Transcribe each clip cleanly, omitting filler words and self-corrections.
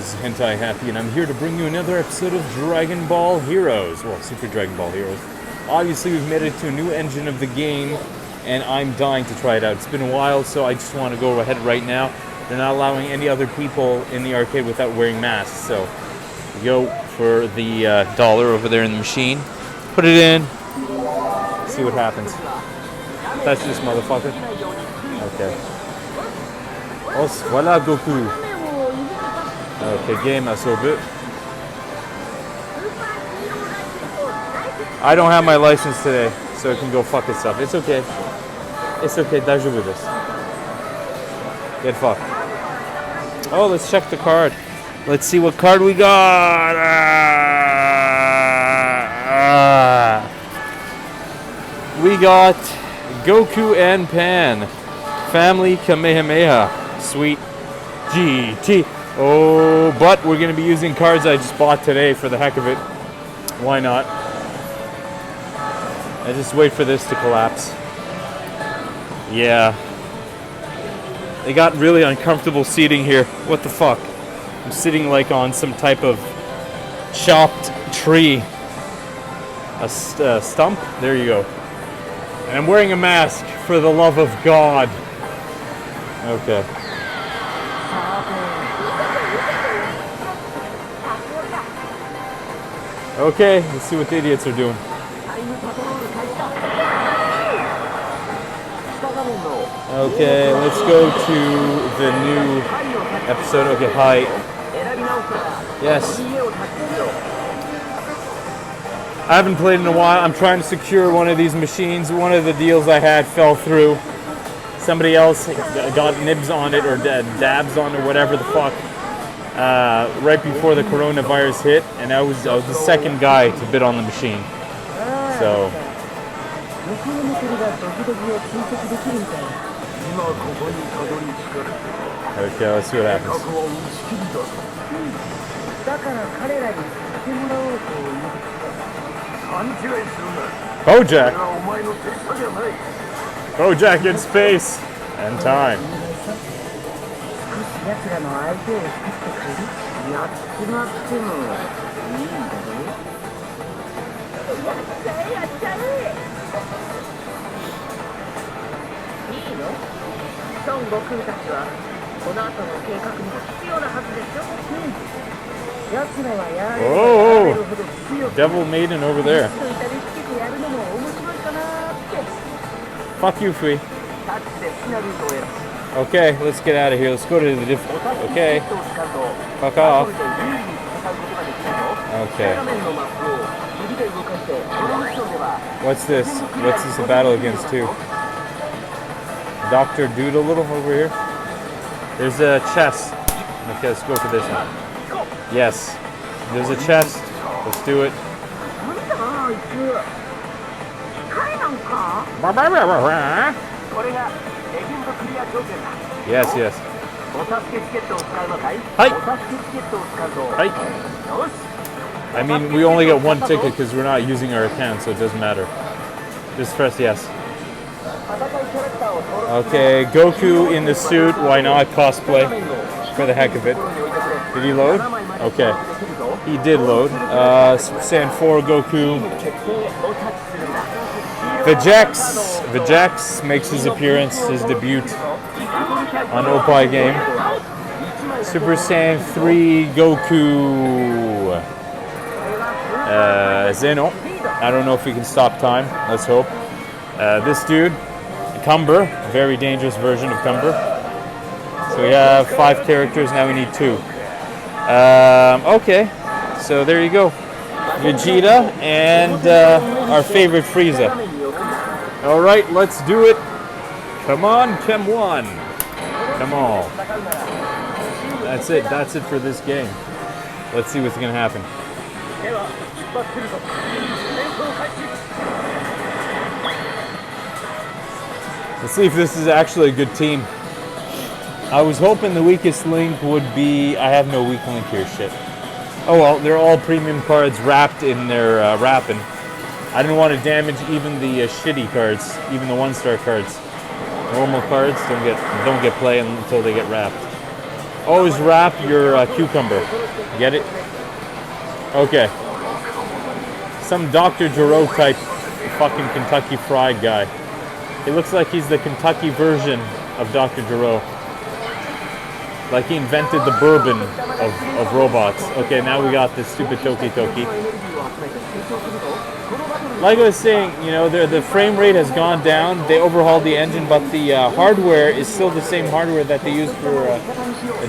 is Hentai Happy, and I'm here to bring you another episode of Dragon Ball Heroes. Well, Super Dragon Ball Heroes. Obviously, we've made it to a new engine of the game, and I'm dying to try it out. It's been a while, so I just want to go ahead right now. They're not allowing any other people in the arcade without wearing masks, so go for the dollar over there in the machine. Put it in. See what happens. Touch this motherfucker. Okay. Os, voilà Goku. Okay, game asobu. I don't have my license today, so it can go fuck itself. It's okay. It's okay, daijoubu desu. Get fucked. Oh, let's check the card. Let's see what card we got. We got Goku and Pan. Family Kamehameha. Sweet. GT. Oh, but we're going to be using cards I just bought today for the heck of it. Why not? I just wait for this to collapse. Yeah. They got really uncomfortable seating here. What the fuck? I'm sitting like on some type of chopped tree. A stump? There you go. And I'm wearing a mask, for the love of God. Okay. Okay, let's see what the idiots are doing. Okay, let's go to the new episode. Okay, hi. Yes. I haven't played in a while. I'm trying to secure one of these machines. One of the deals I had fell through. Somebody else got nibs on it or dabs on it, whatever the fuck, right before the coronavirus hit, and I was the second guy to bid on the machine. So. Okay, let's see what happens. Bojack! Bojack in space! And time. Oh! Devil Maiden over there. Fuck you, Fui. Okay, let's get out of here. Let's go to the okay. Fuck off. Okay. What's this? What's this a battle against too? Dr. Doodle-Little over here. There's a chest. Okay, let's go for this one. Yes. There's a chest. Let's do it. Yes, yes. Hi. Hi. I mean, we only get one ticket because we're not using our account, so it doesn't matter. Just press yes. Okay, Goku in the suit. Why not cosplay? For the heck of it. Did he load? Okay. He did load. Super Saiyan 4 Goku. Vegeks makes his appearance, his debut on Opie game. Super Saiyan 3 Goku. Zeno. I don't know if we can stop time. Let's hope. This dude, Cumber, very dangerous version of Cumber. So we have 5 characters, now we need 2. Okay, so there you go. Vegeta and our favorite Frieza. Alright, let's do it. Come on, Chem 1. Come on. That's it for this game. Let's see what's going to happen. Let's see if this is actually a good team. I was hoping the weakest link would be... I have no weak link here, shit. Oh well, they're all premium cards wrapped in their wrapping. I didn't want to damage even the shitty cards, even the 1-star cards. Normal cards don't get play until they get wrapped. Always wrap your cucumber. Get it? Okay. Some Dr. Giro type fucking Kentucky Fried guy. He looks like he's the Kentucky version of Dr. Giro. Like he invented the bourbon of robots. Okay, now we got this stupid Toki Toki. Like I was saying, you know, the frame rate has gone down. They overhauled the engine, but the hardware is still the same hardware that they used for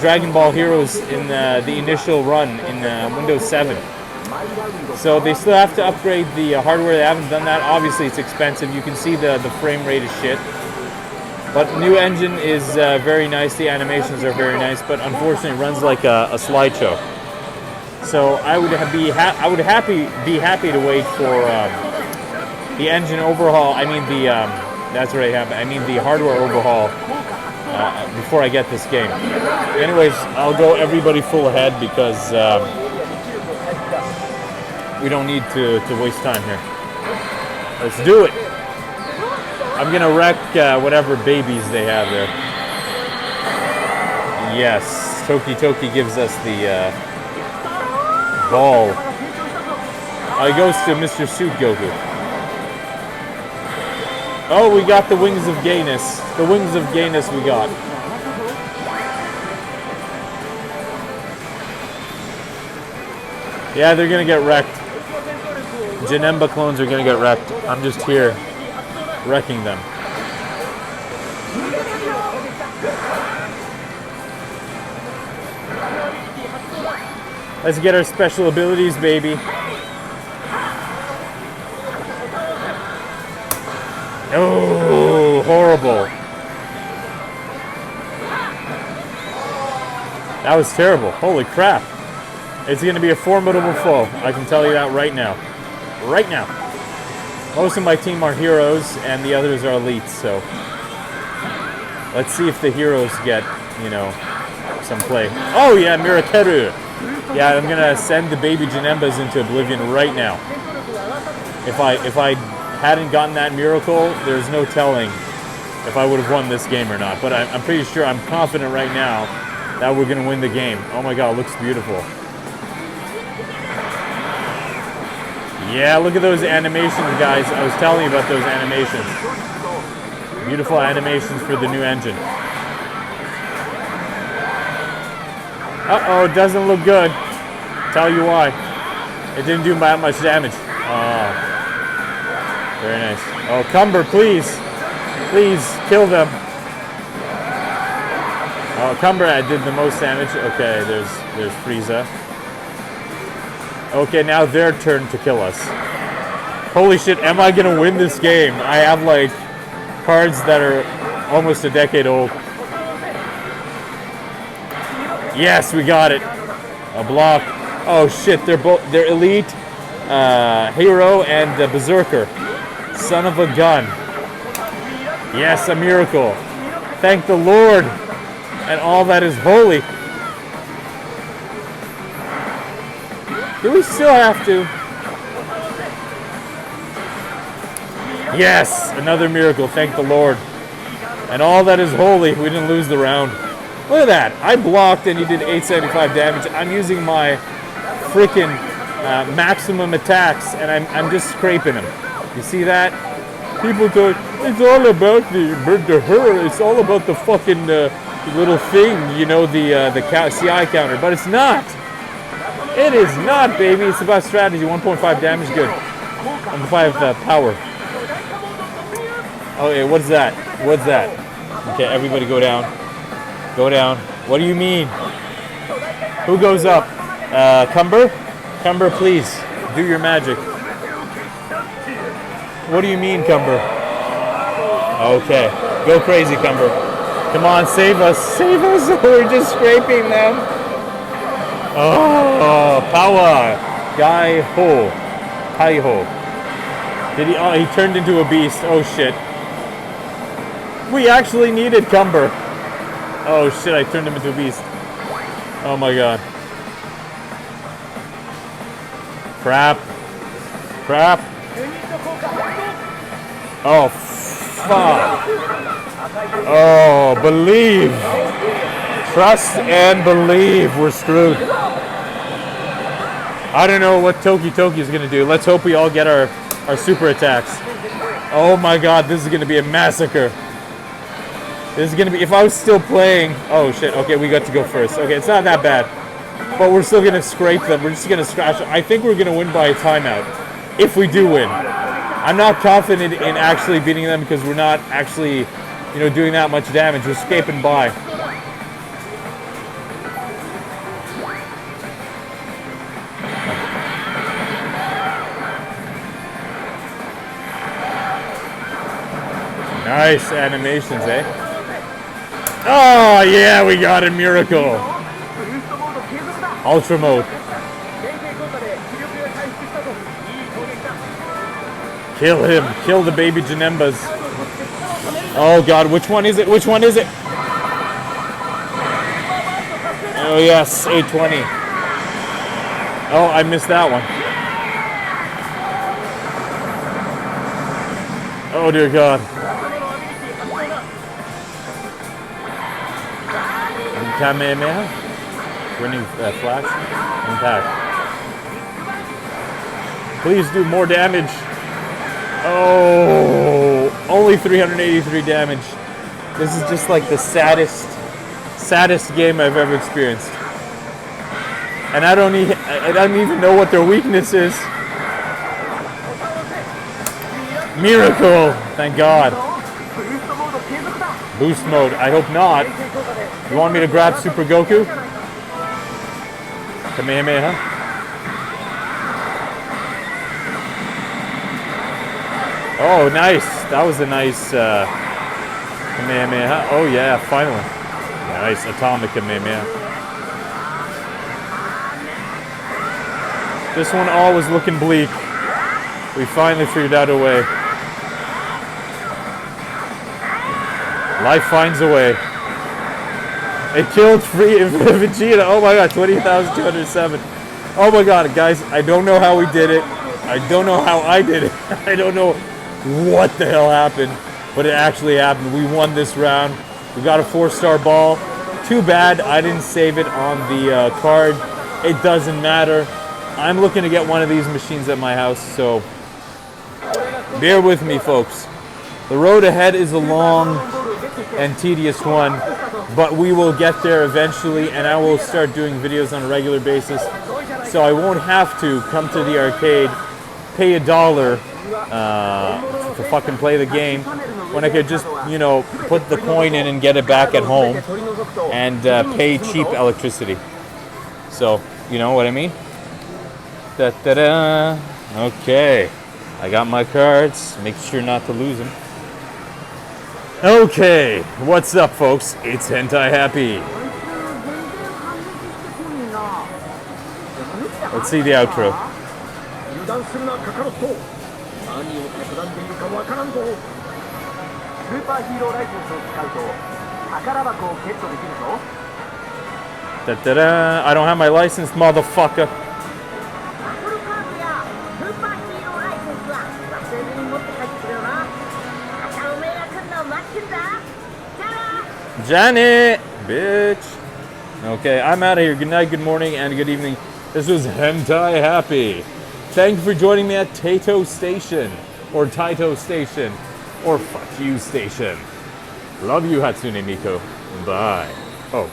Dragon Ball Heroes in the initial run in Windows 7. So they still have to upgrade the hardware. They haven't done that. Obviously, it's expensive. You can see the frame rate is shit. But the new engine is very nice. The animations are very nice, but unfortunately, it runs like a slideshow. So I would be happy to wait for the engine overhaul. I mean that's what I have. I mean the hardware overhaul before I get this game. Anyways, I'll go everybody full ahead because we don't need to waste time here. Let's do it. I'm gonna wreck whatever babies they have there. Yes, Toki Toki gives us the ball. It goes to Mr. Suit Goku. Oh, we got the wings of gayness. The wings of gayness we got. Yeah, they're gonna get wrecked. Janemba clones are gonna get wrecked. I'm just here wrecking them. Let's get our special abilities, baby. Oh, horrible. That was terrible. Holy crap. It's going to be a formidable foe. I can tell you that right now. Right now. Most of my team are heroes, and the others are elites, so let's see if the heroes get, you know, some play. Oh yeah, Mirakeru! Yeah, I'm gonna send the baby Janembas into oblivion right now. If I hadn't gotten that miracle, there's no telling if I would have won this game or not. But I'm pretty sure, I'm confident right now that we're gonna win the game. Oh my god, it looks beautiful. Yeah, look at those animations, guys. I was telling you about those animations. Beautiful animations for the new engine. Uh-oh, it doesn't look good. Tell you why. It didn't do that much damage. Oh, very nice. Oh, Cumber, please. Please, kill them. Oh, Cumber, I did the most damage. Okay, there's Frieza. Okay, now their turn to kill us. Holy shit, am I gonna win this game? I have like cards that are almost a decade old. Yes, we got it. A block. Oh shit, they're elite hero and berserker. Son of a gun. Yes, a miracle. Thank the Lord and all that is holy. Do we still have to? Yes, another miracle. Thank the Lord. And all that is holy. We didn't lose the round. Look at that. I blocked and he did 875 damage. I'm using my freaking maximum attacks and I'm just scraping him. You see that? People go, it's all about the her. It's all about the fucking little thing, you know, the CI counter. But it's not. It is not, baby. It's about strategy. 1.5 damage, good. 1.5 power. Okay, what's that? What's that? Okay, everybody go down. Go down. What do you mean? Who goes up? Cumber? Cumber, please. Do your magic. What do you mean, Cumber? Okay. Go crazy, Cumber. Come on, save us. Save us. We're just scraping them. Oh, power. Guy ho. Hi ho. Did he? Oh, he turned into a beast. Oh, shit. We actually needed Cumber. Oh, shit. I turned him into a beast. Oh, my God. Crap. Crap. Oh, fuck. Oh, believe. Trust and believe. We're screwed. I don't know what Toki Toki is going to do. Let's hope we all get our super attacks. Oh my god, this is going to be a massacre. This is going to be... If I was still playing... Oh shit, okay, we got to go first. Okay, it's not that bad. But we're still going to scrape them. We're just going to scratch them. I think we're going to win by a timeout. If we do win. I'm not confident in actually beating them because we're not actually, doing that much damage. We're escaping by. Nice animations, eh? Oh, yeah, we got a miracle. Ultra mode. Kill him. Kill the baby Janembas. Oh, God, which one is it? Which one is it? Oh, yes, 820. Oh, I missed that one. Oh, dear God. Kamehameha. Winning flash. Impact. Please do more damage. Oh, only 383 damage. This is just like the saddest game I've ever experienced. And I don't even know what their weakness is. Miracle! Thank God. Boost mode. I hope not. You want me to grab Super Goku? Kamehameha. Oh, nice. That was a nice Kamehameha. Oh, yeah, finally. Nice atomic Kamehameha. This one all was looking bleak. We finally figured out a way. Life finds a way. It killed Vegeta. Oh my god, 20,207. Oh my god, guys, I don't know how we did it. I don't know how I did it. I don't know what the hell happened, but it actually happened. We won this round. We got a 4-star ball. Too bad I didn't save it on the card. It doesn't matter. I'm looking to get one of these machines at my house, so bear with me, folks. The road ahead is a long and tedious one, but we will get there eventually, and I will start doing videos on a regular basis, so I won't have to come to the arcade, pay $1 to fucking play the game, when I could just, put the coin in and get it back at home, and pay cheap electricity. So, you know what I mean? Da-da-da. Okay, I got my cards. Make sure not to lose them. Okay, what's up, folks? It's Hentai Happy. Let's see the outro. Da-da-da. I don't have my license, motherfucker. Janet, bitch. Okay, I'm out of here. Good night, good morning, and good evening. This was Hentai Happy. Thank you for joining me at Taito Station, or Taito Station, or Fuck You Station. Love you, Hatsune Miku. Bye. Oh.